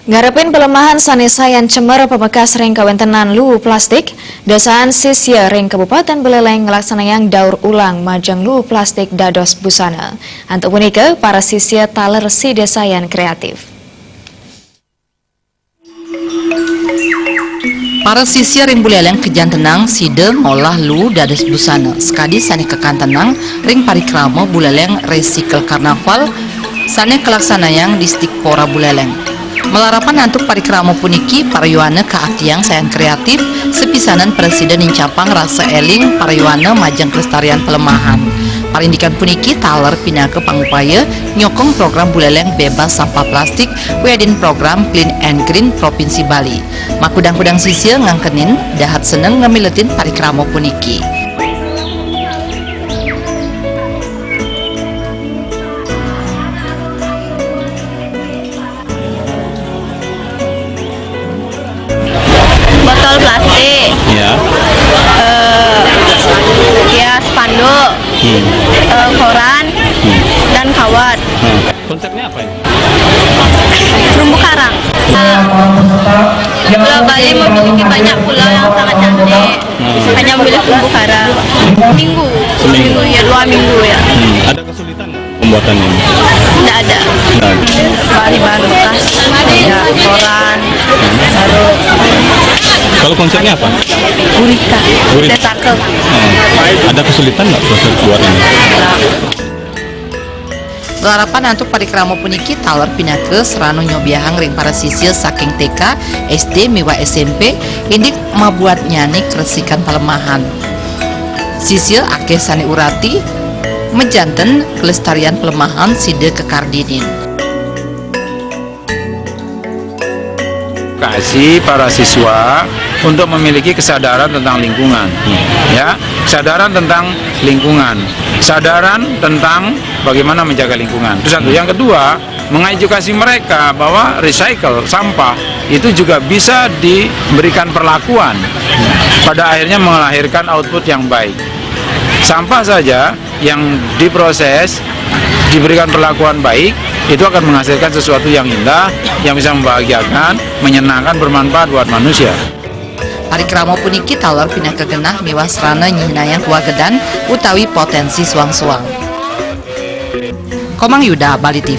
Ngarepin pelemahan sanesayan cemer pemekas ring kawentenan luwu plastik, Desaan Sisya ring Kabupaten Buleleng ngelaksanayan daur ulang majang luwu plastik dados busana. Untuk punika, para sisya taler si desayan kreatif. Para sisya ring Buleleng kejan tenang side ngolah luwu dados busana. Sekadi sane kekan tenang ring parikrama Buleleng Recycle Karnaval sane kelaksanayang di Stikpora Buleleng. Melarapan antuk parikrama puniki parayuana keaktiang sayan kreatif sepisanan Presiden Incapang rasa eling parayuana majang kelestarian pelemahan. Parindikan puniki taler pinake pangupaya nyokong program Buleleng bebas sampah plastik wedin program Clean and Green Provinsi Bali. Makudang-kudang sisya ngangkenin dahat seneng ngamiletin parikrama puniki. Botol plastik, Ya. ya spanduk, koran, dan kawat. Konsepnya apa ini? Terumbu karang. Pulau Bali memiliki banyak pulau yang sangat cantik. Hanya milik terumbu karang. Seminggu ya 2 minggu ya. Ada kesulitan nggak pembuatannya? Tidak ada. Bahan-bahan bekas, ya koran, baru Kalau konsepnya apa? gurita, Gurita. cakep. Ada kesulitan nggak proses buatnya? Gelarapan antuk parikrama puniki taler pinake serano nyobiahang ring para sisya saking TK, SD, miwa SMP indik mabuat nyani keresikan pelemahan. Sisya akeh sane urati menjanten kelestarian pelemahan side kekardinin. Kasih para siswa untuk memiliki kesadaran tentang lingkungan, ya, kesadaran tentang lingkungan, kesadaran tentang bagaimana menjaga lingkungan. Itu satu. Yang kedua, mengedukasi mereka bahwa recycle sampah itu juga bisa diberikan perlakuan, pada akhirnya melahirkan output yang baik. Sampah saja yang diproses diberikan perlakuan baik itu akan menghasilkan sesuatu yang indah, yang bisa membahagiakan, menyenangkan, bermanfaat buat manusia. Parikrama puniki taler pinake genah miwa serana nyinayang kuagedan utawi potensi suang-suang. Komang Yuda, Bali TV.